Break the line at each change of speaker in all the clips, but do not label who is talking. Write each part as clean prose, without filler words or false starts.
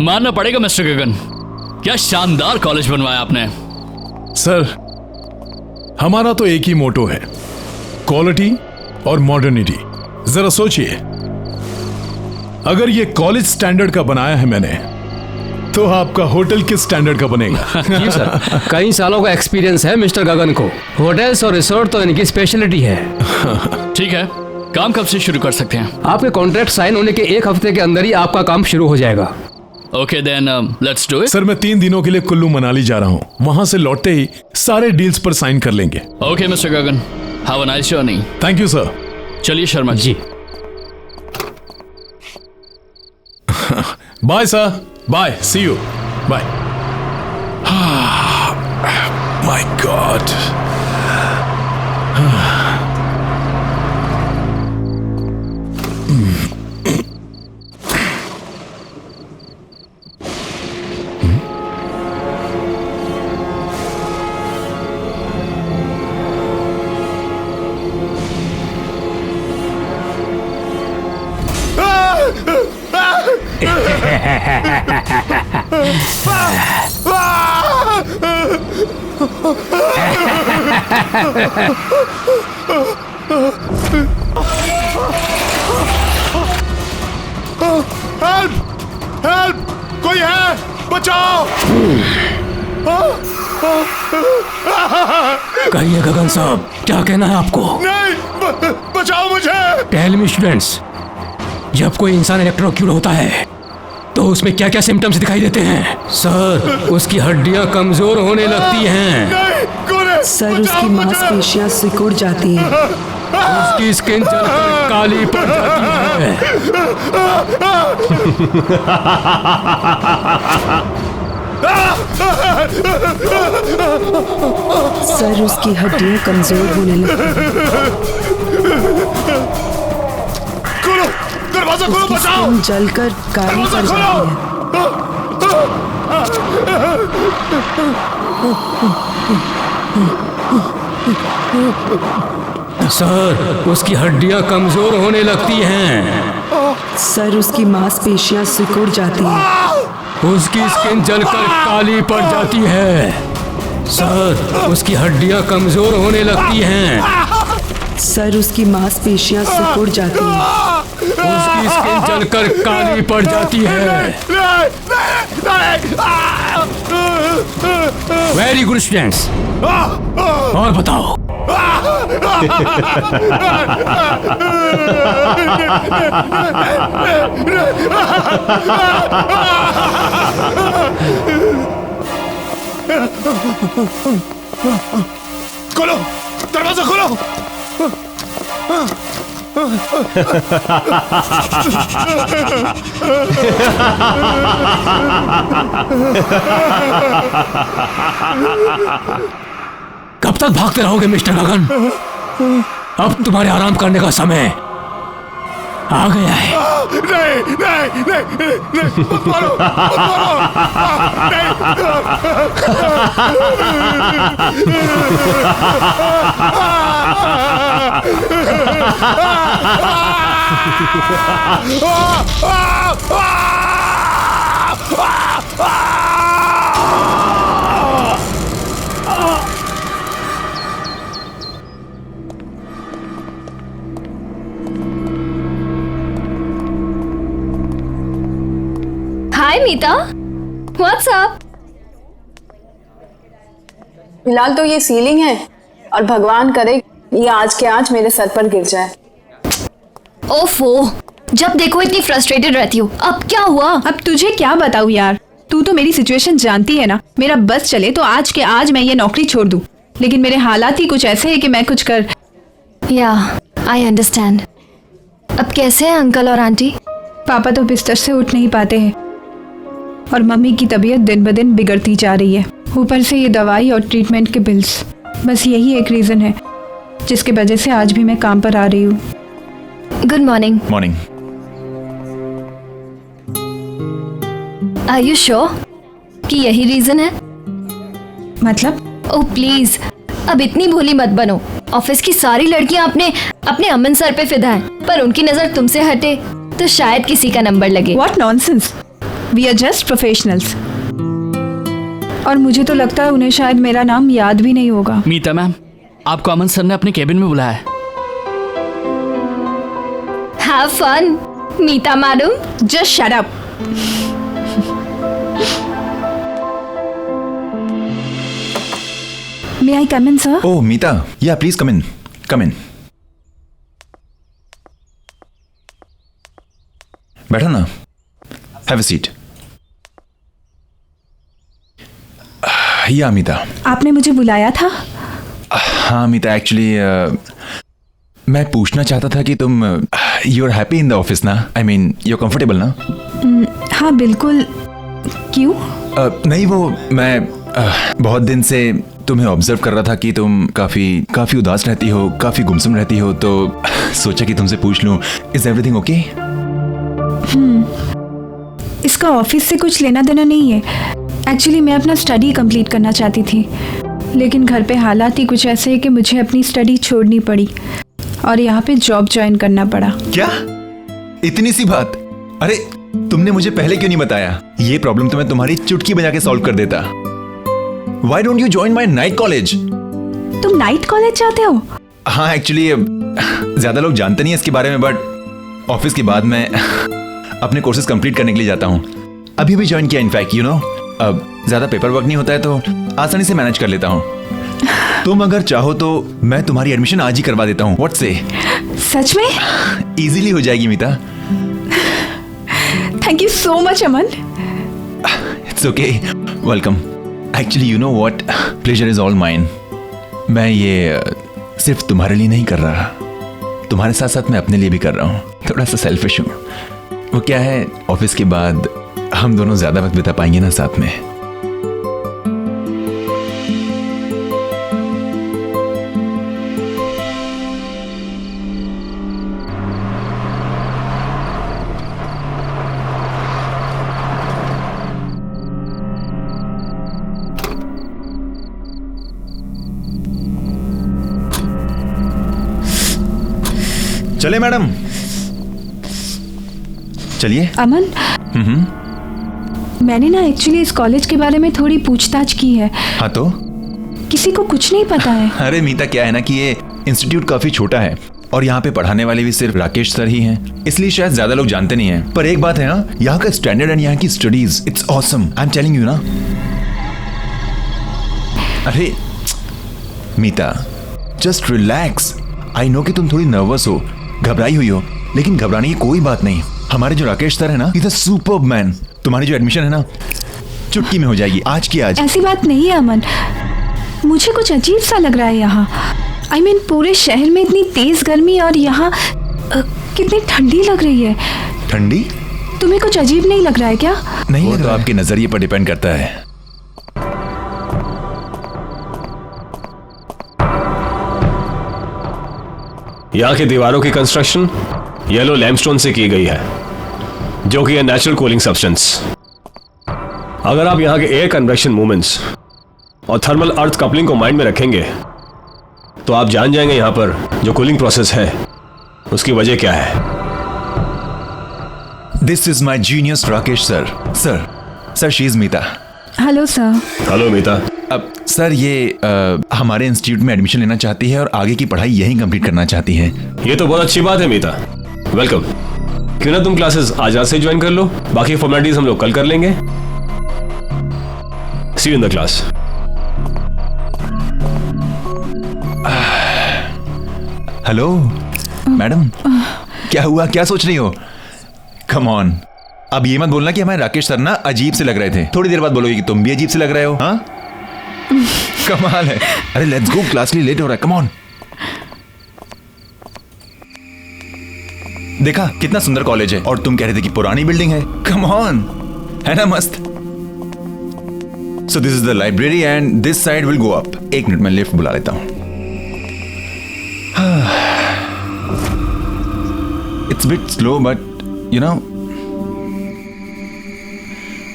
मानना पड़ेगा मिस्टर गगन, क्या शानदार कॉलेज बनवाया आपने।
सर, हमारा तो एक ही मोटो है, क्वालिटी और मॉडर्निटी। जरा सोचिए, अगर ये कॉलेज स्टैंडर्ड का बनाया है मैंने, तो आपका होटल किस स्टैंडर्ड का बनेगा?
जी सर, कई सालों का एक्सपीरियंस है मिस्टर गगन को। होटल्स और रिसोर्ट तो इनकी स्पेशलिटी है।
ठीक है, काम कब से शुरू कर सकते हैं?
आपके कॉन्ट्रैक्ट साइन होने के 1 हफ्ते के अंदर ही आपका काम शुरू हो जाएगा।
Okay then let's do it.
Sir, मैं 3 दिनों के लिए कुल्लू मनाली जा रहा हूँ। वहां से लौटते ही सारे डील्स पर साइन कर लेंगे।
Okay mister Gagan, have a nice journey.
Thank you sir.
चलिए Sharma ji.
Bye sir, bye, see you, bye. My god. Help! Help! कोई है? बचाओ!
कहिए गगन साहब, क्या कहना है आपको?
नहीं, बचाओ मुझे!
टेल मी स्टूडेंट्स, जब कोई इंसान इलेक्ट्रोक्यूट होता है तो उसमें क्या क्या सिम्टम्स दिखाई देते हैं? सर, उसकी हड्डियां कमजोर होने लगती हैं।
नहीं, कौन है?
सर, उसकी मांसपेशियां सिकुड़ जाती हैं।
उसकी स्किन जलकर काली पड़ जाती है।
सर, उसकी हड्डियां कमजोर होने लगती हैं।
खोलो, दरवाजा खोलो,
उसकी
बचाओ!
स्किन जलकर काली पड़ जाती है।
सर, उसकी हड्डियां कमजोर होने लगती हैं।
सर, उसकी मांसपेशियां सिकुड़ जाती हैं।
उसकी स्किन जलकर काली पड़ जाती है। सर, उसकी हड्डियां कमजोर होने लगती हैं।
सर, उसकी मांसपेशियां सिकुड़ जाती हैं।
उसकी स्किन जलकर काली पड़ जाती है। वेरी गुड स्टूडेंट्स, और बताओ।
खोलो, दरवाजा खोलो!
कब तक भागते रहोगे मिस्टर गगन? अब तुम्हारे आराम करने का समय आ गया है।
नहीं, नहीं, नहीं, नहीं, मत मारो, मत
हाय मीता, व्हाट्स अप?
फिलहाल तो ये सीलिंग है और भगवान करे ये आज के आज मेरे सर पर गिर जाए।
ओफो, जब देखो इतनी फ्रस्ट्रेटेड रहती हो। अब क्या हुआ?
अब तुझे क्या बताऊं यार, तू तो मेरी सिचुएशन जानती है ना। मेरा बस चले तो आज के आज मैं ये नौकरी छोड़ दूं, लेकिन मेरे हालात ही कुछ ऐसे हैं कि मैं कुछ कर।
या आई अंडरस्टैंड। अब कैसे हैं अंकल और आंटी?
पापा तो बिस्तर से उठ नहीं पाते हैं और मम्मी की तबीयत दिन ब दिन बिगड़ती जा रही है। ऊपर से ये दवाई और ट्रीटमेंट के बिल्स, बस यही एक रीज़न है जिसकी वजह से आज भी मैं काम पर आ रही हूँ।
Good morning.
Morning.
Are you sure कि यही रीजन है?
मतलब?
ओह प्लीज, अब इतनी भोली मत बनो। ऑफिस की सारी लड़कियां अपने अमन सर पे फिदा हैं, पर उनकी नजर तुमसे हटे तो शायद किसी का नंबर लगे।
What nonsense! We are just professionals. और मुझे तो लगता है उन्हें शायद मेरा नाम याद भी नहीं होगा।
मीता मैम, आपको अमन सर ने अपने केबिन में बुलाया है।
Have fun, Meeta madam.
Just shut up. May I come in, sir?
Oh, Meeta. Yeah, please come in. Come in. बैठो ना. Have a seat. Yeah, Meeta.
आपने मुझे बुलाया था?
हाँ मीता, एक्चुअली मैं पूछना चाहता था कि तुम you are happy in the office ना? I mean you are comfortable ना?
हाँ बिल्कुल। क्यों?
नहीं, वो मैं बहुत दिन से तुम्हें ऑब्जर्व कर रहा था कि तुम काफी उदास रहती हो, काफी गुमसुम रहती हो, तो सोचा कि तुमसे पूछ लूं, इज एवरीथिंग ओके?
इसका ऑफिस से कुछ लेना देना नहीं है। एक्चुअली मैं अपना स्टडी कंप्लीट करना चाहती थी, लेकिन घर पे हालात ही कुछ ऐसे हैं कि मुझे अपनी स्टडी छोड़नी पड़ी और यहाँ पे जॉब ज्वाइन करना पड़ा।
क्या? इतनी सी बात? अरे तुमने मुझे पहले क्यों नहीं बताया? ये प्रॉब्लम तो मैं तुम्हारी चुटकी बजा के सॉल्व कर देता। Why don't you join my night college?
तुम नाइट कॉलेज जाते हो?
हाँ, एक्चुअली ज्यादा लोग जानते नहीं है इसके बारे में, बट ऑफिस के बाद मैं अपने कोर्सेज कंप्लीट करने के लिए जाता हूँ। अभी भी ज्वाइन किया इनफैक्ट, यू नो। अब ज्यादा पेपर वर्क नहीं होता है तो आसानी से मैनेज कर लेता हूँ। तुम अगर चाहो तो मैं तुम्हारी एडमिशन आज ही करवा देता हूँ। व्हाट से?
सच में?
इजीली हो जाएगी Meeta.
Thank you so much Aman.
It's okay, welcome. Actually you know what, pleasure is all mine. मैं ये सिर्फ तुम्हारे लिए नहीं कर रहा, तुम्हारे साथ साथ मैं अपने लिए भी कर रहा हूँ। थोड़ा सा सेल्फिश हूँ। वो क्या है, ऑफिस के बाद हम दोनों ज्यादा वक्त बिता पाएंगे ना साथ में। चले मैडम, चलिए।
अमन, मैंने ना एक्चुअली इस कॉलेज के बारे में थोड़ी पूछताछ की है।
हाँ तो?
किसी को कुछ नहीं पता है।
अरे मीता, क्या है ना कि ये इंस्टीट्यूट काफी छोटा है और यहाँ पे पढ़ाने वाले भी सिर्फ राकेश सर ही हैं, इसलिए शायद ज्यादा लोग जानते नहीं हैं। पर एक बात है ना, यहाँ का स्टैंडर्ड एंड यहाँ की studies, it's awesome. I am telling you ना। अरे मीता, जस्ट रिलैक्स। आई नो कि तुम थोड़ी नर्वस हो, घबराई हुई हो, लेकिन घबराने की कोई बात नहीं। हमारे जो राकेश सर है ना, इज अ सुपर्ब मैन। तुम्हारी जो एडमिशन है ना, चुटकी में हो जाएगी, आज की आज।
ऐसी बात नहीं है अमन, मुझे कुछ अजीब सा लग रहा है यहाँ। आई मीन पूरे शहर में इतनी तेज गर्मी और यहाँ कितनी ठंडी लग रही है।
ठंडी?
तुम्हें कुछ अजीब नहीं लग रहा है क्या?
नहीं, तो आपके नजरिए पर डिपेंड करता है।
यहाँ की दीवारों की कंस्ट्रक्शन येलो लैमस्टोन से की गई है, जो कि है नेचुरल कूलिंग सब्सटेंस। अगर आप यहाँ के एयर कन्वेक्शन मूवमेंट्स और थर्मल अर्थ कपलिंग को माइंड में रखेंगे तो आप जान जाएंगे यहाँ पर जो कूलिंग प्रोसेस है उसकी वजह क्या है।
This is my genius Rakesh sir. Sir she is Meeta.
Hello sir.
Hello Meeta.
अब सर ये हमारे इंस्टीट्यूट में एडमिशन लेना चाहती है और आगे की पढ़ाई यहीं कंप्लीट करना चाहती है।
ये तो बहुत अच्छी बात है मीता, वेलकम। क्यों ना तुम क्लासेस आज रात से ज्वाइन कर लो, बाकी फॉर्मेलिटीज हम लोग कल कर लेंगे। See you in the class.
Hello madam, क्या हुआ, क्या सोच रही हो? कम ऑन, अब ये मत बोलना कि हमारे राकेश सर ना अजीब से लग रहे थे। थोड़ी देर बाद बोलोगे कि तुम भी अजीब से लग रहे हो। हाँ कमाल है। अरे लेट्स गो, क्लास के लिए लेट हो रहा है। Come on. देखा कितना सुंदर कॉलेज है और तुम कह रहे थे कि पुरानी बिल्डिंग है। कम ऑन, है ना मस्त। So this is the library and this side will go up. एक मिनट में लिफ्ट बुला लेता हूं। It's bit slow but you know.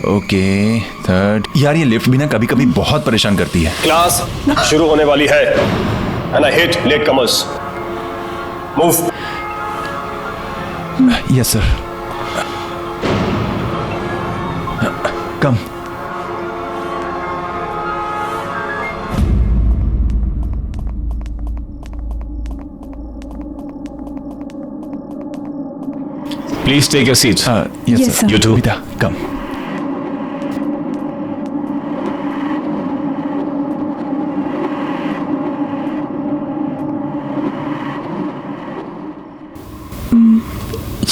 Okay, third. यार ये लिफ्ट भी ना कभी कभी बहुत परेशान करती है।
क्लास शुरू होने वाली है and I hate late comers. Move.
Yes sir. Come.
Please take your seat.
Yes
Yes,
sir.
sir.
You too.
Meeta come.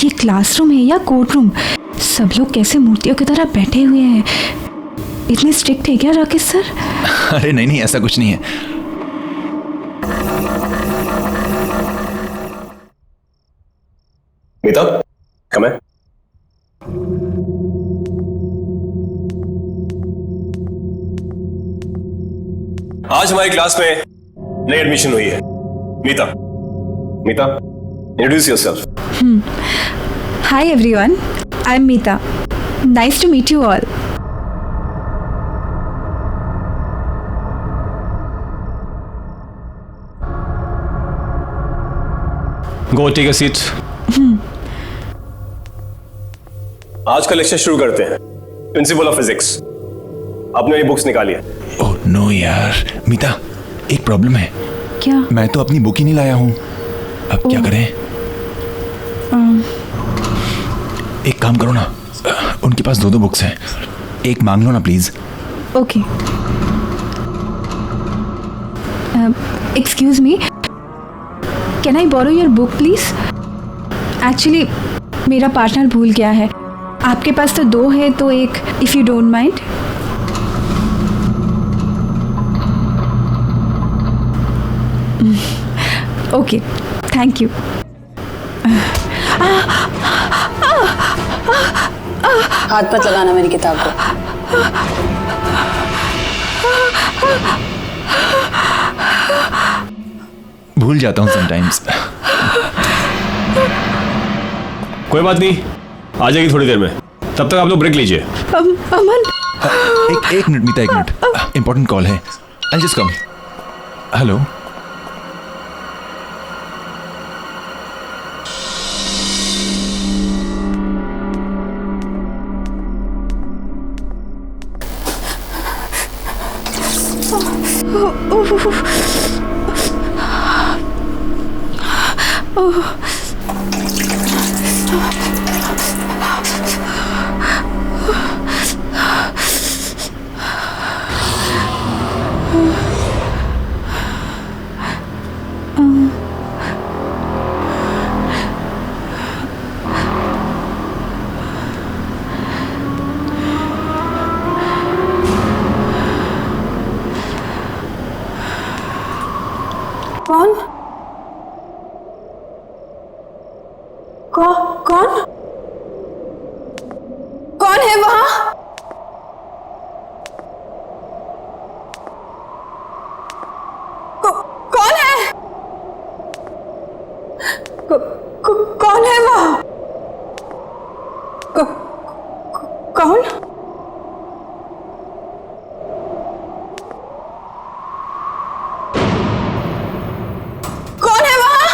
ये क्लासरूम है या कोर्ट रूम? सब लोग कैसे मूर्तियों की तरह बैठे हुए हैं? इतने स्ट्रिक्ट है क्या राकेश सर?
अरे नहीं नहीं, ऐसा कुछ नहीं है।
मीता, come in. आज हमारी क्लास में नई एडमिशन हुई है, Meeta. Meeta, introduce yourself.
Hi everyone, I am Meeta. Nice to meet you all.
Go take a seat. आज का लेक्चर शुरू करते हैं। प्रिंसिपल ऑफ फिजिक्स, आपने ये बुक्स निकाली है।
ओह नो यार, मीता एक प्रॉब्लम है।
क्या?
मैं तो अपनी बुक ही नहीं लाया हूं। अब क्या करें? एक काम करो ना, उनके पास 2 बुक्स हैं, एक मांग लो ना please.
Okay. Excuse me, can I borrow your book please? Actually मेरा पार्टनर भूल गया है। आपके पास तो 2 है, तो एक, if you don't mind. Okay, thank you.
हाथ मत लगाना मेरी किताब को।
भूल जाता हूँ समटाइम्स।
कोई बात नहीं, आ जाएगी थोड़ी देर में। तब तक आप लोग ब्रेक लीजिए।
अमन,
एक मिनट मीता, एक मिनट, इंपॉर्टेंट कॉल है। I just come. हेलो।
कौन? कौन? कौन है वहां? कौन है? कौन है वहां? कौन? कौन है वहां?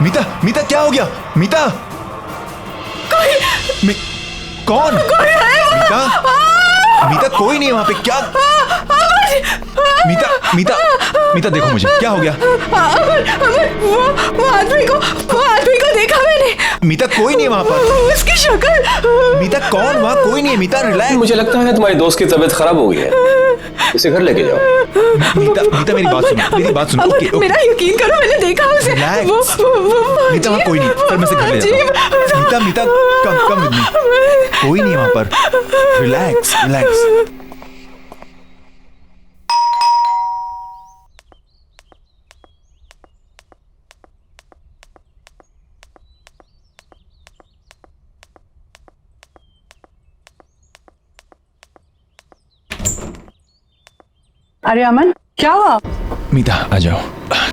मीता, मीता क्या हो गया? मीता, कौन? मीता, मीता कोई नहीं है वहां पे। क्या? मीता, मीता, मीता देखो मुझे, क्या हो गया?
वो आदमी को देखा मैंने।
मीता कोई नहीं है वहां पर।
उसकी शक्ल।
मीता कौन? वहां कोई नहीं है। मीता रिलैक्स।
मुझे लगता है तुम्हारी दोस्त की तबीयत खराब हो गई है, इसे घर लेके जाओ।
मीता, मीता मेरी बात सुनो, मेरी बात सुनो। ओके,
मेरा यकीन करो, मैंने देखा उसे।
रिलैक्स। मीता वहां कोई नहीं, पर मैं से घर ले जाता हूं। मीता, मीता कम विद मी। कोई नहीं है वहां पर। Relax, relax.
अरे अमन, क्या हुआ?
मीता आ जाओ।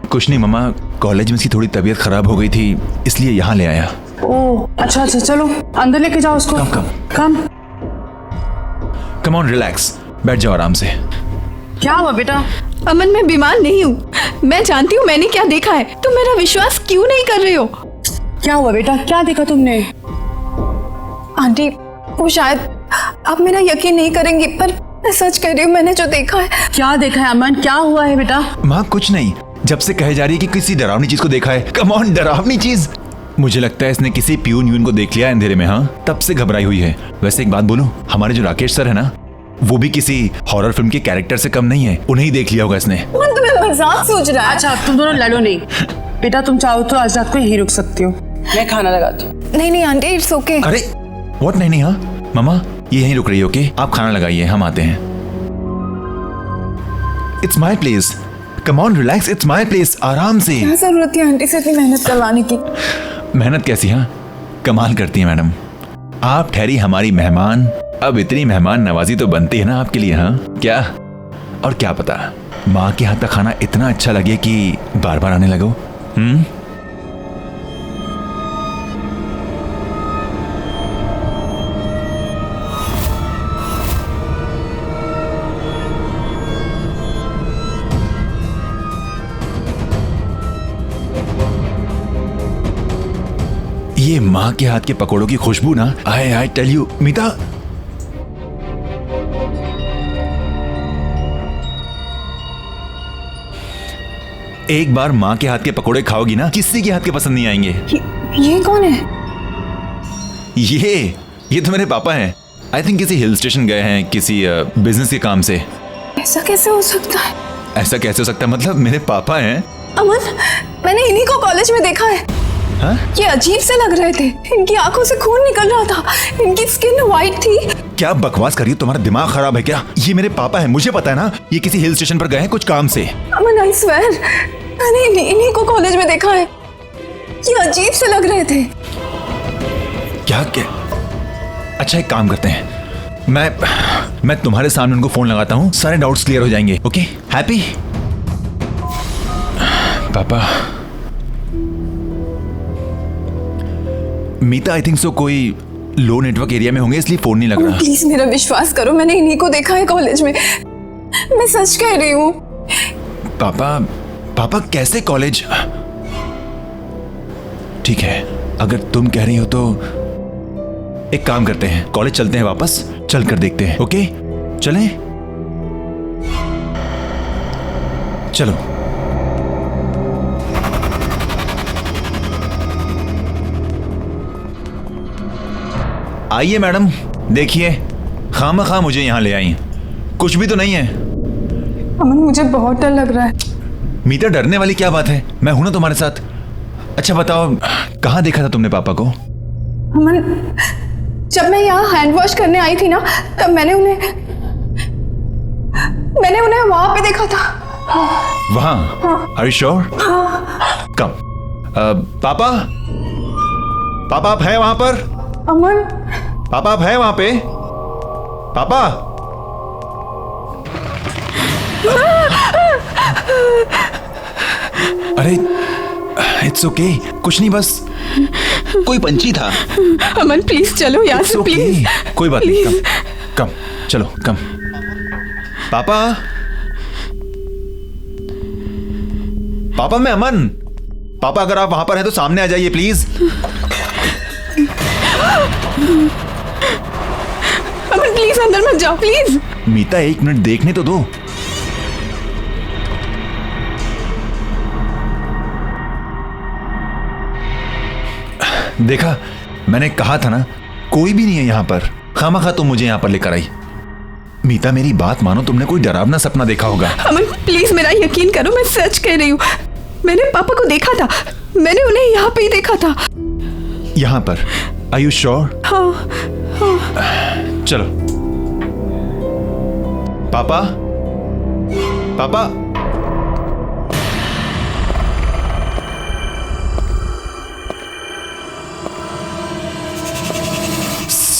कुछ नहीं मम्मा, कॉलेज में इसकी थोड़ी तबीयत खराब हो गई थी, इसलिए यहाँ ले आया।
ओह अच्छा अच्छा, चलो अंदर लेके जाओ उसको। कम
कम ऑन, रिलैक्स, बैठ जाओ आराम से।
क्या हुआ बेटा?
अमन, मैं बीमार नहीं हूँ। मैं जानती हूँ मैंने क्या देखा है। तुम मेरा विश्वास क्यों नहीं कर रहे हो?
क्या हुआ बेटा, क्या देखा तुमने?
आंटी, वो शायद आप मेरा यकीन नहीं करेंगी, पर मैं सच कह रही हूँ, मैंने जो देखा है।
क्या देखा है अमन, क्या हुआ है बेटा?
माँ कुछ नहीं, जब से कहे जा रही है कि किसी डरावनी चीज को देखा है। कम ऑन, डरावनी चीज? मुझे लगता है इसने किसी प्यून यून को देख लिया है अंधेरे में, हाँ, तब से घबराई हुई है। वैसे एक बात बोलूं, हमारे जो राकेश सर है ना, वो भी किसी हॉरर फिल्म के कैरेक्टर से कम नहीं है। उन्हें ही देख लिया होगा इसने।
तुम्हें मजाक सोच रहा है?
अच्छा तुम दोनों लड़ो नहीं। बेटा तुम चाहो तो आज रात को यहीं रुक सकती हो, मैं खाना लगाती हूँ।
नहीं नहीं आंटी, इट्स ओके।
अरे व्हाट, नहीं नहीं, हाँ मामा ये यहीं रुक रही है, ओके? आप खाना लगाइए, हम आते हैं। It's my place, come on relax, it's my place, आराम से।
क्या जरूरत है आंटी से इतनी मेहनत करवाने की?
मेहनत कैसी, हाँ, कमाल करती है मैडम। आप ठहरी हमारी मेहमान, अब इतनी मेहमान नवाजी तो बनती है ना आपके लिए, हाँ? क्या और क्या पता माँ के हाथ का खाना इतना अच्छा लगे कि बार बार आने लगो। ये माँ के हाथ के पकौड़ों की खुशबू ना, आई टेल यू मीता, एक बार माँ के हाथ के पकौड़े खाओगी ना, किसी के हाथ के पसंद नहीं आएंगे।
ये कौन है?
ये तो मेरे पापा हैं। आई थिंक किसी हिल स्टेशन गए हैं किसी बिजनेस के काम से।
ऐसा कैसे हो सकता है?
ऐसा कैसे हो सकता है, मतलब मेरे पापा हैं।
अमन, मैंने इन्हीं को कॉलेज में देखा है।
हाँ?
ये अजीब से लग रहे थे, इनकी आंखों से खून निकल रहा था, इनकी स्किन वाइट थी।
क्या बकवास करिए, तुम्हारा दिमाग खराब है क्या? ये मेरे पापा हैं, मुझे पता है ना, ये किसी हिल स्टेशन पर गए हैं कुछ काम से।
अमन आई स्वेयर, मैंने इन्हीं को कॉलेज में देखा है। ये अजीब से लग रहे थे।
क्या? अच्छा एक काम करते हैं, मैं तुम्हारे सामने उनको फोन लगाता हूँ, सारे डाउट्स क्लियर हो जाएंगे, ओके? हैप्पी? पापा, मीता आई थिंक सो कोई लो नेटवर्क एरिया में होंगे इसलिए फोन नहीं लग रहा।
प्लीज मेरा विश्वास करो, मैंने इन्हीं को देखा है कॉलेज में, मैं सच कह रही हूँ।
पापा कैसे कॉलेज? ठीक है, अगर तुम कह रही हो तो एक काम करते हैं, कॉलेज चलते हैं, वापस चल कर देखते हैं, ओके? चलें? चलो। आइए मैडम, देखिए खामखा मुझे यहां ले आई, कुछ भी तो नहीं है।
अमन मुझे बहुत डर लग रहा है।
मीता डरने वाली क्या बात है, मैं हूं ना तुम्हारे साथ। अच्छा बताओ, कहाँ देखा था तुमने पापा को?
अमन, जब मैं यहाँ हैंड वॉश करने आई थी ना, तब मैंने उन्हें वहां पे देखा था।
वहां? Are you sure? कम। पापा आप हैं वहां पर?
अमन,
पापा आप हैं वहां पे? पापा? अरे इट्स ओके, कुछ नहीं, बस कोई पंछी था।
अमन प्लीज चलो यहाँ से, प्लीज।
कोई बात नहीं, कम चलो, कम। पापा मैं अमन। पापा अगर आप वहां पर हैं तो सामने आ जाइए प्लीज।
अमन प्लीज अंदर मत जाओ, प्लीज।
मीता एक मिनट देखने तो दो। देखा, मैंने कहा था ना, कोई भी नहीं है यहां पर। खामखा तुम मुझे यहां पर लेकर आई। मीता मेरी बात मानो, तुमने कोई डरावना सपना देखा होगा।
अमन प्लीज मेरा यकीन करो, मैं सच कह रही हूँ। मैंने पापा को देखा था, मैंने उन्हें यहाँ पे ही देखा था।
यहाँ पर? Are you sure?
हाँ।
चलो। पापा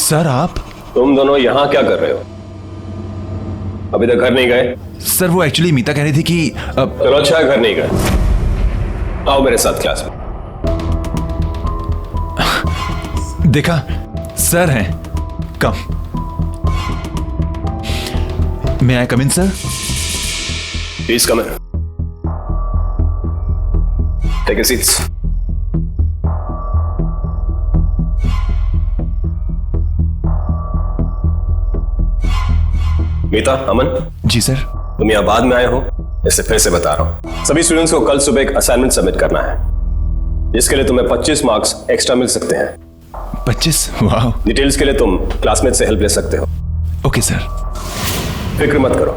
सर, आप?
तुम दोनों यहाँ क्या कर रहे हो? अभी तक घर नहीं गए?
सर वो एक्चुअली मीता कह रही थी कि
चलो अच्छा है घर नहीं गए, आओ मेरे साथ क्लास में।
देखा सर हैं, come. May I come in sir?
Please come in, take a seats. Meeta, Aman.
जी सर।
तुम यहाँ बाद में आए हो, इससे फिर से बता रहा हूँ, सभी स्टूडेंट्स को कल सुबह एक असाइनमेंट सबमिट करना है, जिसके लिए तुम्हें 25 मार्क्स एक्स्ट्रा मिल सकते हैं।
25? वाह।
डिटेल्स के लिए तुम क्लासमेट से हेल्प ले सकते हो।
Okay sir.
फिक्र मत करो,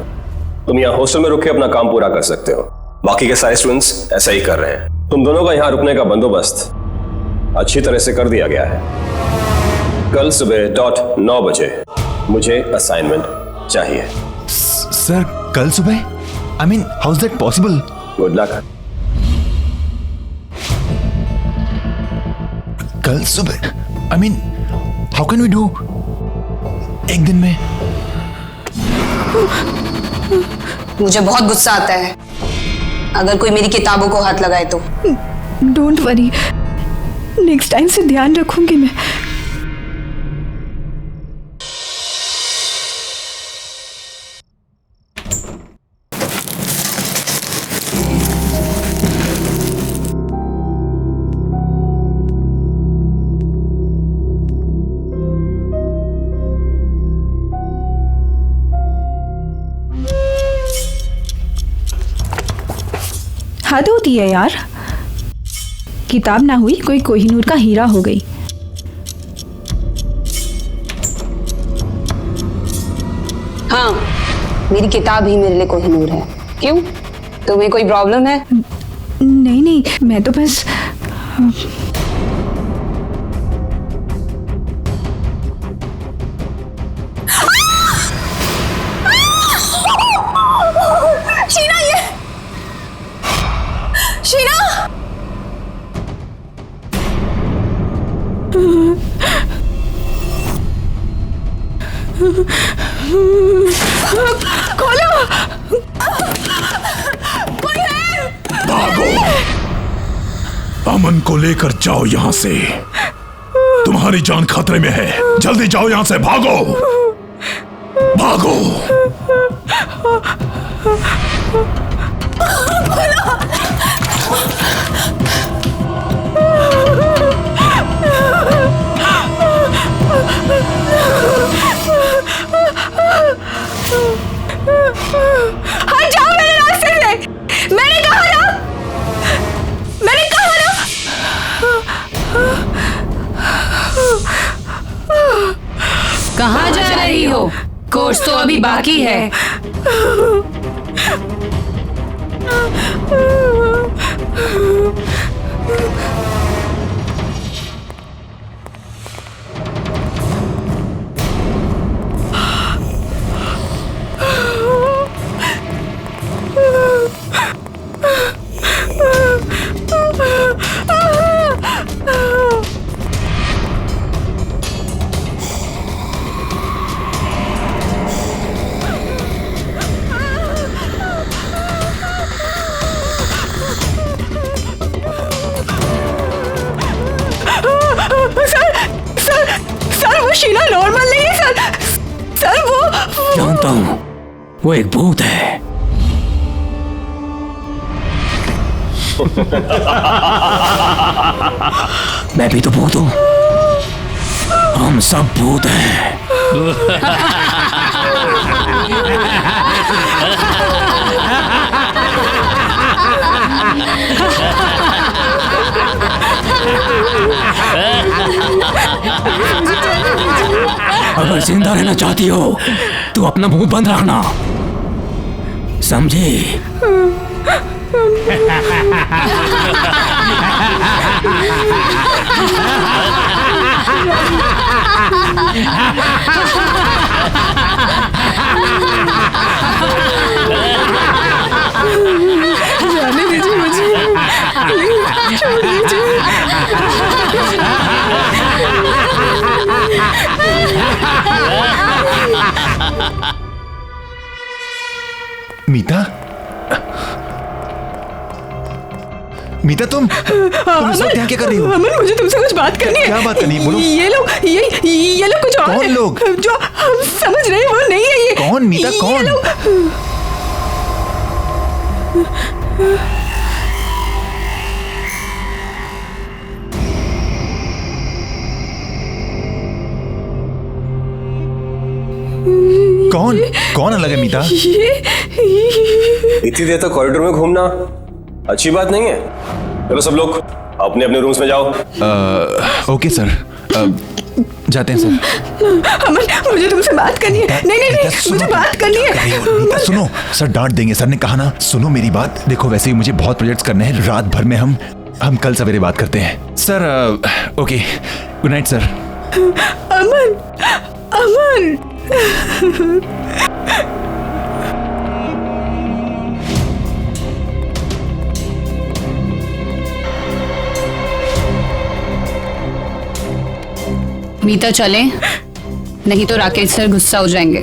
तुम यहाँ हॉस्टल में रुक के अपना काम पूरा कर सकते हो। बाकी के सारे स्टूडेंट्स ऐसा ही कर रहे हैं। तुम दोनों का यहाँ रुकने का बंदोबस्त अच्छी तरह से कर दिया गया है। कल सुबह .9 बजे मुझे असाइनमेंट चाहिए।
सर कल सुबह? I mean how is that possible?
Good luck.
कल सुबह? I mean how can we do एक दिन में?
मुझे बहुत गुस्सा आता है अगर कोई मेरी किताबों को हाथ लगाए तो।
डोंट वरी, नेक्स्ट टाइम से ध्यान रखूंगी मैं। हद होती है यार, किताब ना हुई कोई कोहिनूर का हीरा हो गई।
हाँ, मेरी किताब ही मेरे लिए कोहिनूर है। क्यों, तुम्हें कोई प्रॉब्लम है?
नहीं नहीं, मैं तो बस
शीना, ये शीना!
खोलो!
कोई है?
भागो, अमन को लेकर जाओ यहां से, तुम्हारी जान खतरे में है। जल्दी जाओ यहां से, भागो भागो।
हट जाओ मेरे रास्ते से! मैंने कहा ना, मैंने कहा ना।
कहाँ जा रही हो? कोर्स तो अभी बाकी है।
सर वो शीला नॉर्मल नहीं है सर। सर वो
जानता हूं, वो एक भूत है। मैं भी तो भूत हूं, हम सब भूत हैं। अगर जिंदा रहना चाहती हो तो अपना मुंह बंद रखना, समझी?
जाने दीजिए मुझे, प्लीज छोड़ दीजिए।
मीता, मीता तुम इस वक्त यहाँ क्या कर रही हो?
अमन, मुझे तुमसे कुछ बात करनी है।
क्या बात करनी है? बोलो।
ये लोग कुछ और
कौन लोग?
जो हम समझ रहे हैं वो नहीं है ये।
कौन मीता, कौन? कौन कौन अलग है मीता?
इतनी देर तक कॉरिडोर में घूमना अच्छी बात नहीं है। चलो सब लोग अपने अपने रूम्स में जाओ।
ओके सर, जाते हैं सर।
अमन, मुझे तुमसे बात करनी है। नहीं, मुझे बात करनी है।
मीता सुनो, सर डांट देंगे। सर ने कहा ना, सुनो मेरी बात। देखो वैसे ही मुझे बहुत प्रोजेक्ट्स करने हैं, रात भर में हम कल सवेरे बात करते हैं sir. Okay, good night sir.
Aman, Aman.
Meeta चले, नहीं तो राकेश सर गुस्सा हो जाएंगे।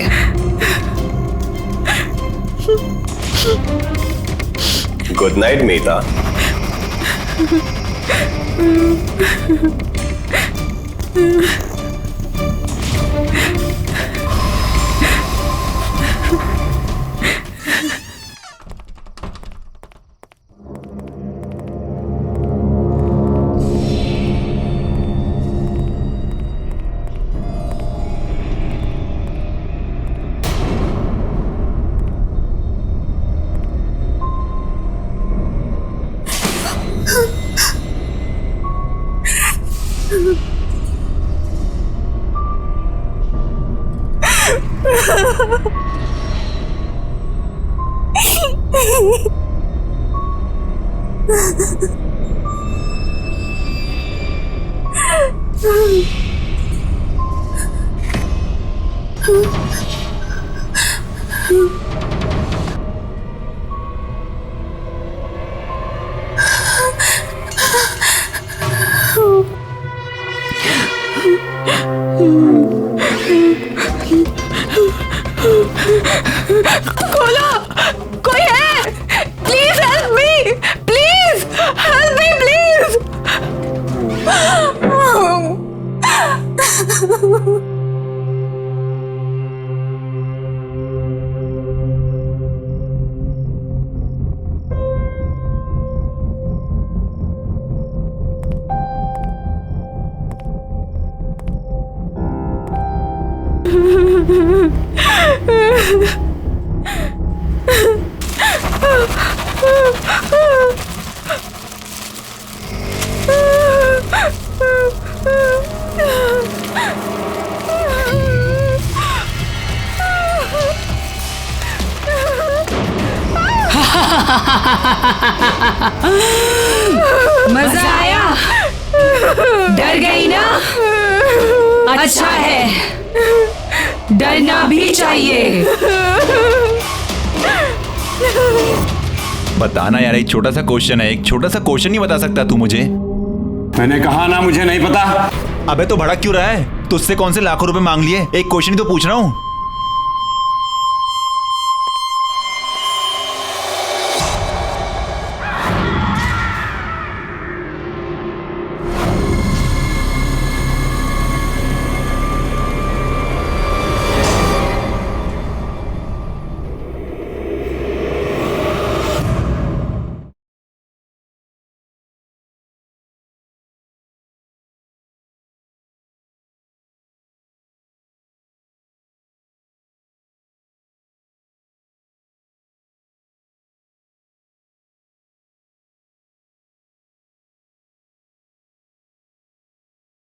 Good night Meeta.
खोलो, कोई है? Please help me, please help me, please.
मजा आया? डर गई ना? अच्छा है, डरना भी चाहिए।
बताना यार, एक छोटा सा क्वेश्चन है, एक छोटा सा क्वेश्चन नहीं बता सकता तू मुझे?
मैंने कहा ना मुझे नहीं पता।
अबे तो भड़क क्यों रहा है? तुझसे कौन से लाखों रुपए मांग लिए? एक क्वेश्चन ही तो पूछ रहा हूँ।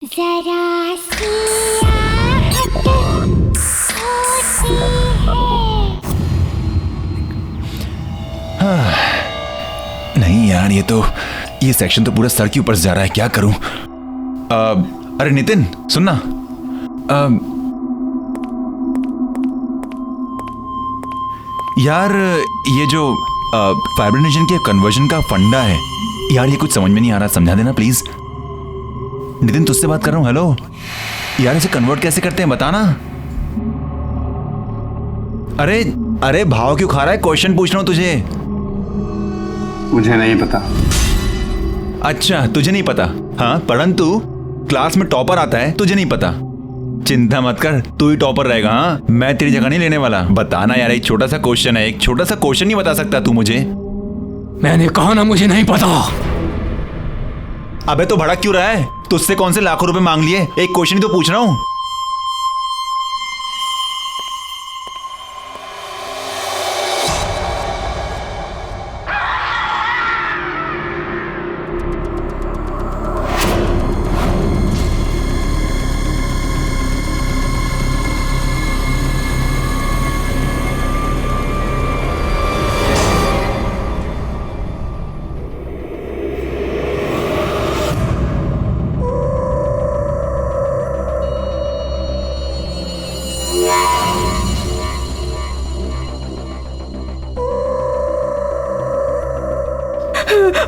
जरा सी आहट होती
है। नहीं यार, ये सेक्शन तो पूरा सर के ऊपर से जा रहा है, क्या करूं? अरे नितिन सुनना, यार ये जो फाइब्रिनेशन के कन्वर्जन का फंडा है यार, ये कुछ समझ में नहीं आ रहा, समझा देना प्लीज। नितिन तुझसे बात कर रहा हूं। हेलो यार, इसे कन्वर्ट कैसे करते हैं बताना। अरे अरे भाव क्यों खा रहा है? क्वेश्चन पूछ रहा हूं तुझे।
मुझे नहीं पता।
अच्छा तुझे नहीं पता? हाँ, परंतु क्लास में टॉपर आता है, तुझे नहीं पता। चिंता मत कर, तू ही टॉपर रहेगा। हाँ, मैं तेरी जगह नहीं लेने वाला। बताना यार, एक छोटा सा क्वेश्चन है, एक छोटा सा क्वेश्चन नहीं बता सकता तू मुझे?
मैंने कहा ना मुझे नहीं पता।
अबे तो भड़क क्यों रहा है? तुझसे कौन से लाखों रुपए मांग लिए? एक क्वेश्चन ही तो पूछ रहा हूँ।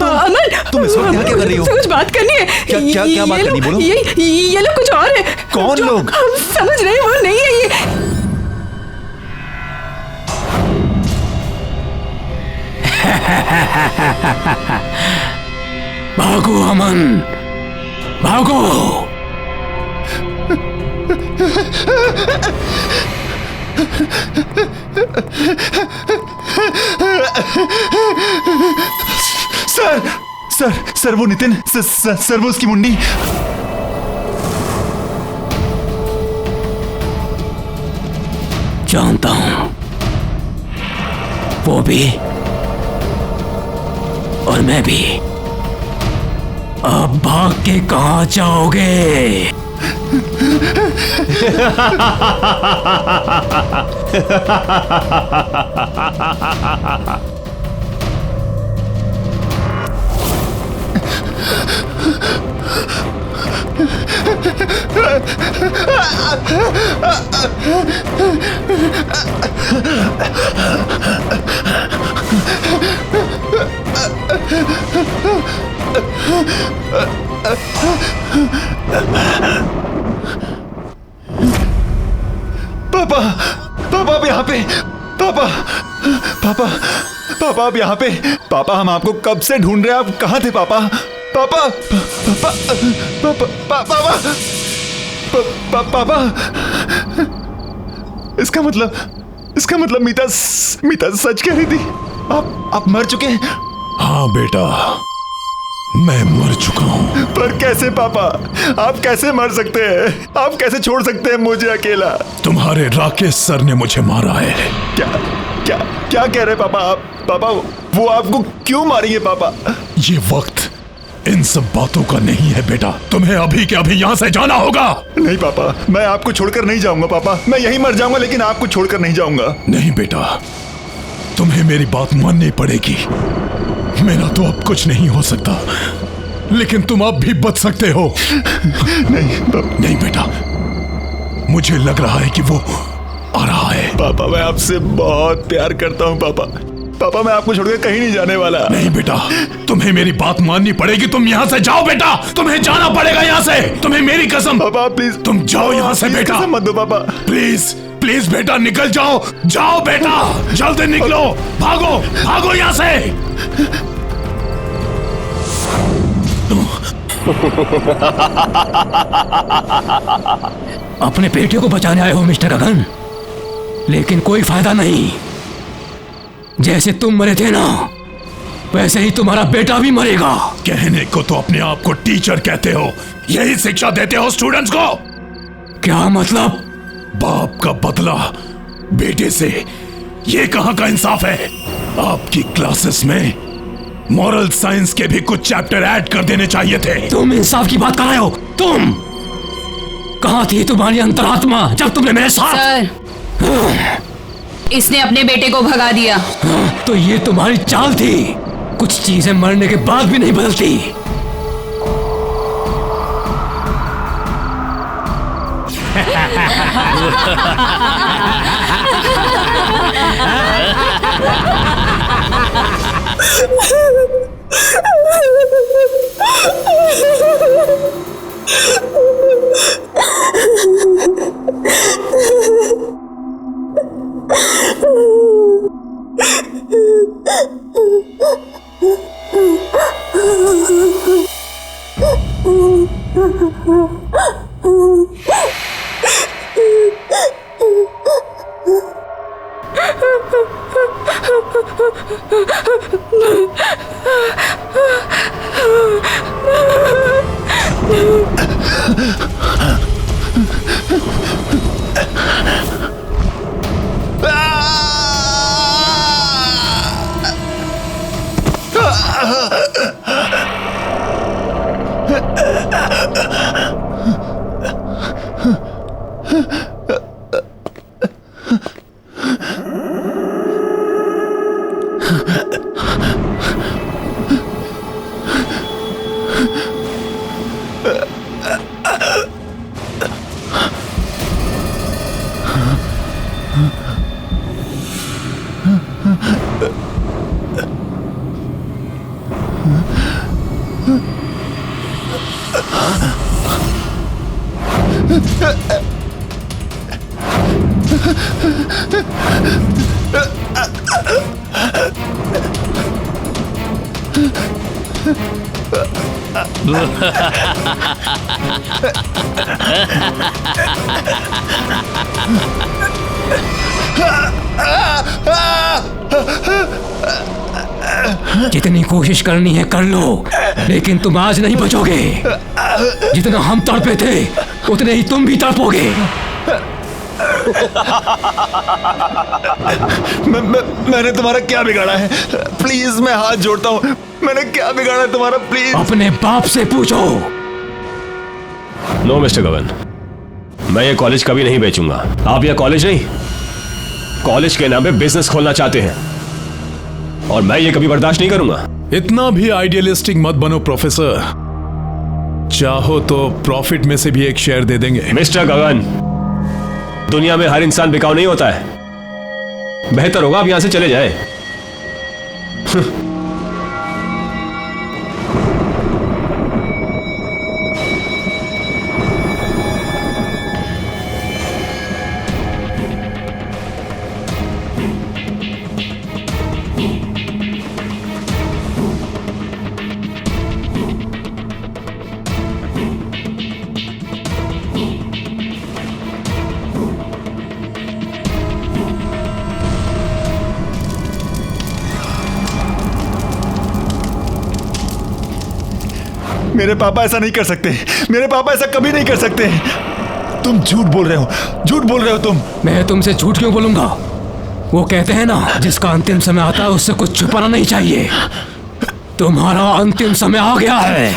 अमन,
तुम इस वक्त यहाँ क्या कर रही हो?
कुछ बात करनी है।
क्या बात करनी, बोलो।
ये लोग कुछ और है।
कौन लोग?
हम समझ रहे हैं, वो नहीं है ये।
भागो अमन, भागो।
सर सर सर वो नितिन, सर वो उसकी मुंडी।
जानता हूं, वो भी और मैं भी। अब भाग के कहां जाओगे?
पापा, पापा आप यहाँ पे। पापा, पापा, पापा आप यहाँ पे। पापा हम आपको कब से ढूंढ रहे हैं, आप कहाँ थे पापा? पापा, पापा, पापा, पापा, पापा, पापा। इसका मतलब मीता सच कह रही थी। आप मर चुके हैं?
हाँ बेटा, मैं मर चुका हूं।
पर कैसे पापा? आप कैसे मर सकते हैं? आप कैसे छोड़ सकते हैं मुझे अकेला?
तुम्हारे राकेश सर ने मुझे मारा है।
क्या क्या क्या कह रहे पापा आप? पापा वो आपको क्यों मारेंगे पापा?
ये वक्त इन सब बातों का नहीं है बेटा। तुम्हें अभी के अभी यहाँ से जाना होगा।
नहीं पापा, मैं आपको छोड़कर नहीं जाऊंगा पापा। मैं यहीं मर जाऊंगा, लेकिन आपको छोड़कर नहीं जाऊंगा।
नहीं बेटा, तुम्हें मेरी बात माननी पड़ेगी। मेरा तो अब कुछ नहीं हो सकता, लेकिन तुम अब भी बच सकते हो। नहीं बेटा, मुझे लग रहा है कि वो आ रहा है।
पापा मैं आपसे बहुत प्यार करता हूँ पापा। पापा मैं आपको छोड़कर कहीं नहीं जाने वाला।
नहीं बेटा, तुम्हें मेरी बात माननी पड़ेगी। तुम यहाँ से जाओ बेटा, तुम्हें जाना पड़ेगा यहाँ से। तुम्हें मेरी कसम।
पापा प्लीज
तुम जाओ यहाँ से बेटा।
कसम मत दो पापा।
प्लीज प्लीज बेटा निकल जाओ। जाओ बेटा, जल्दी निकलो। भागो भागो यहाँ से।
अपने बेटे को बचाने आए हो मिस्टर गगन, लेकिन कोई फायदा नहीं। जैसे तुम मरे थे ना, वैसे ही तुम्हारा बेटा भी मरेगा।
कहने को तो अपने आप को टीचर कहते हो, यही शिक्षा देते हो स्टूडेंट्स को?
क्या मतलब?
बाप का बदला बेटे से, ये कहां का इंसाफ है? आपकी क्लासेस में मॉरल साइंस के भी कुछ चैप्टर ऐड कर देने चाहिए थे।
तुम इंसाफ की बात कर रहे हो? तुम कहां थी तुम्हारी अंतरात्मा जब तुमने मेरे साथ?
सर, इसने अपने बेटे को भगा दिया।
तो ये तुम्हारी चाल थी। कुछ चीजें मरने के बाद भी नहीं बदलती। जितनी कोशिश करनी है कर लो, लेकिन तुम आज नहीं बचोगे। जितना हम तड़पे थे उतने ही तुम भी तड़पोगे।
मैंने तुम्हारा क्या बिगाड़ा है? प्लीज मैं हाथ जोड़ता हूँ, मैंने क्या बिगाड़ा है तुम्हारा? प्लीज
अपने बाप से पूछो।
नो मिस्टर गगन, मैं ये कॉलेज कभी नहीं बेचूंगा। आप यह कॉलेज नहीं, कॉलेज के नाम पे बिजनेस खोलना चाहते हैं और मैं ये कभी बर्दाश्त नहीं करूंगा।
इतना भी आइडियलिस्टिक मत बनो प्रोफेसर। चाहो तो प्रॉफिट में से भी एक शेयर दे देंगे।
मिस्टर गगन, दुनिया में हर इंसान बिकाऊ नहीं होता है। बेहतर होगा आप यहां से चले जाए।
मेरे पापा ऐसा नहीं कर सकते, मेरे पापा ऐसा कभी नहीं कर सकते। तुम झूठ बोल रहे हो, झूठ बोल रहे हो तुम।
मैं तुमसे झूठ क्यों बोलूंगा? वो कहते हैं ना, जिसका अंतिम समय आता है उससे कुछ छुपाना नहीं चाहिए। तुम्हारा अंतिम समय आ गया है।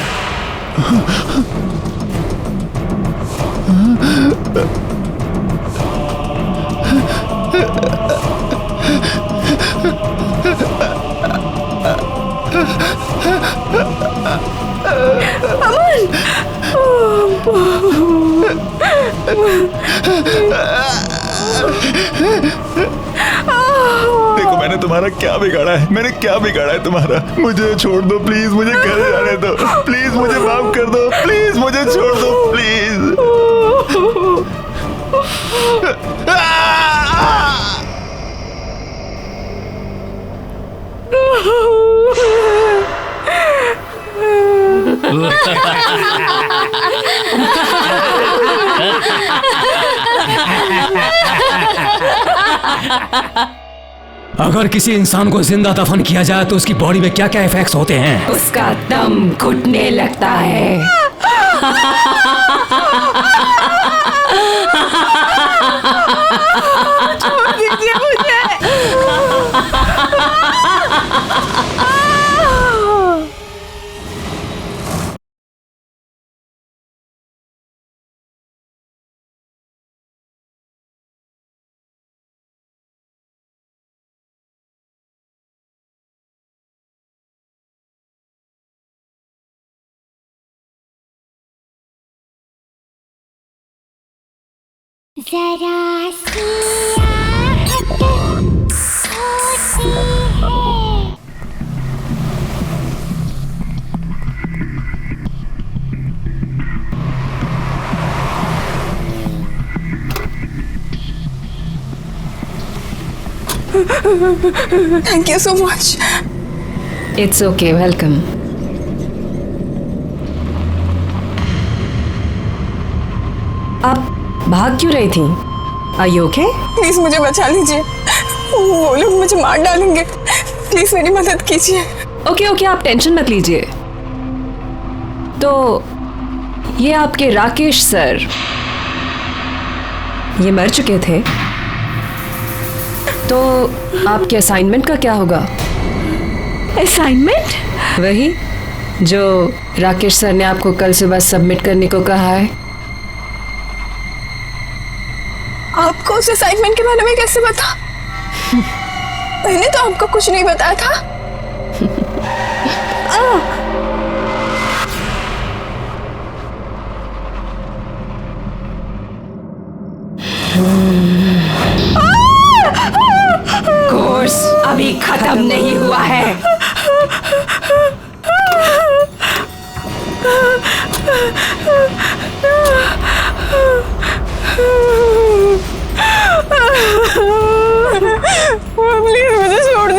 देखो मैंने तुम्हारा क्या बिगाड़ा है, मैंने क्या बिगाड़ा है तुम्हारा? मुझे छोड़ दो प्लीज, मुझे घर जाने दो प्लीज, मुझे माफ कर दो प्लीज, मुझे छोड़ दो प्लीज।
अगर किसी इंसान को जिंदा दफन किया जाए तो उसकी बॉडी में क्या क्या इफेक्ट्स होते हैं?
उसका दम घुटने लगता है।
छोड़ दीजिए मुझे।
जरा सी आहट होती है।
Thank you so much.
It's okay, welcome. आप भाग क्यों रही थी? Are you okay?
प्लीज मुझे बचा लीजिए, वो लोग मुझे मार डालेंगे। प्लीज मेरी मदद कीजिए।
ओके ओके, आप टेंशन मत लीजिए। तो ये आपके राकेश सर, ये मर चुके थे, तो आपके असाइनमेंट का क्या होगा?
असाइनमेंट?
वही जो राकेश सर ने आपको कल सुबह सबमिट करने को कहा है।
आपको उस असाइनमेंट के बारे में कैसे पता? मैंने तो आपको कुछ नहीं बताया था।
कोर्स अभी खत्म नहीं हुआ है।
प्लीज मुझे छोड़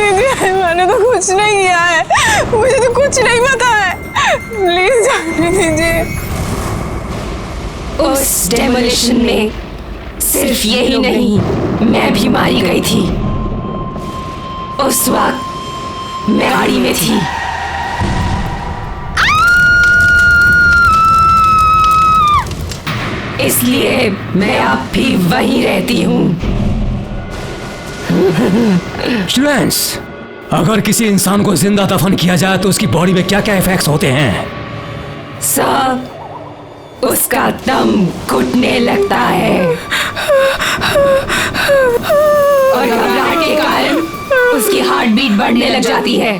कुछ नहीं किया है, मुझे तो कुछ नहीं पता है, प्लीज जाने दीजिए।
उस डेमोलिशन में सिर्फ यही नहीं, मैं भी मारी गई थी। उस वक्त मैं गाड़ी में थी। इसलिए मैं अब भी वहीं रहती हूँ।
स्टूडेंट्स, अगर किसी इंसान को जिंदा दफन किया जाए तो उसकी बॉडी में क्या क्या इफेक्ट्स होते हैं?
सब उसका दम घुटने लगता है और घबराहट के कारण उसकी हार्ट बीट बढ़ने लग जाती है।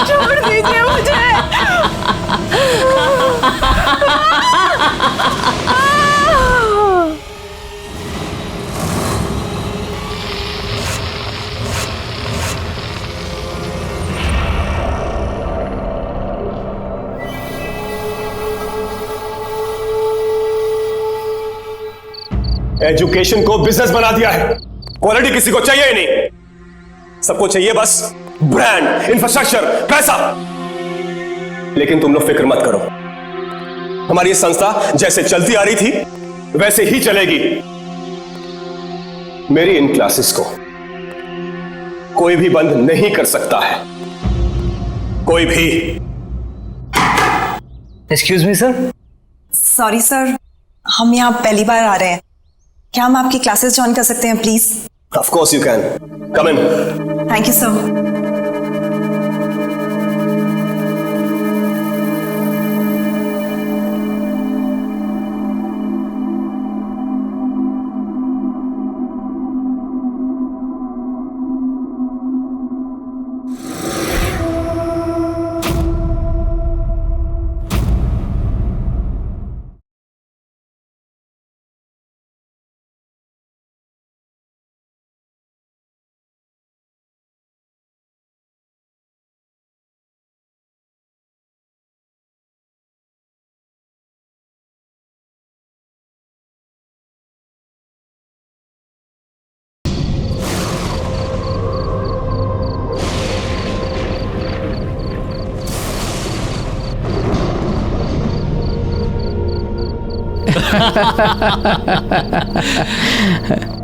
छोड़ दीजिए मुझे।
एजुकेशन को बिजनेस बना दिया है। क्वालिटी किसी को चाहिए ही नहीं, सबको चाहिए बस ब्रांड, इंफ्रास्ट्रक्चर, पैसा। लेकिन तुम लोग फिक्र मत करो, हमारी ये संस्था जैसे चलती आ रही थी वैसे ही चलेगी। मेरी इन क्लासेस को कोई भी बंद नहीं कर सकता है, कोई भी।
Excuse me sir.
Sorry sir, हम यहाँ पहली बार आ रहे हैं, क्या हम आपकी क्लासेस ज्वाइन कर सकते हैं please?
Of course you can, come in.
Thank you sir.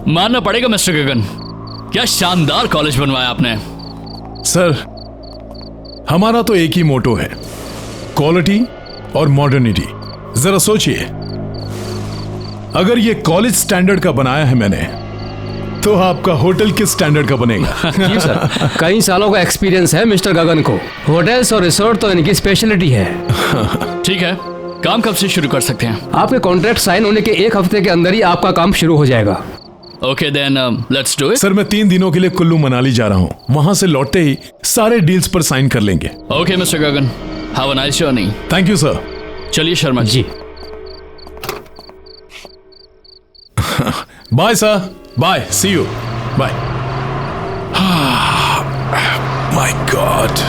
मानना पड़ेगा मिस्टर गगन, क्या शानदार कॉलेज बनवाया आपने।
सर, हमारा तो एक ही मोटो है, क्वालिटी और मॉडर्निटी। जरा सोचिए, अगर ये कॉलेज स्टैंडर्ड का बनाया है मैंने, तो आपका होटल किस स्टैंडर्ड का बनेगा?
जी सर, कई सालों का एक्सपीरियंस है मिस्टर गगन को। होटल्स और रिसोर्ट तो इनकी स्पेशलिटी है।
ठीक है, काम कब से शुरू कर सकते हैं?
आपके कॉन्ट्रैक्ट साइन होने के 1 हफ्ते के अंदर ही आपका काम शुरू हो जाएगा।
Okay then let's do it.
Sir, मैं 3 दिनों के लिए कुल्लू मनाली जा रहा हूँ, वहां से लौटते ही सारे डील्स पर साइन कर लेंगे।
Okay mister Gagan, have a nice journey.
Thank you sir.
चलिए Sharma ji.
Bye sir, bye, see you, bye. My God.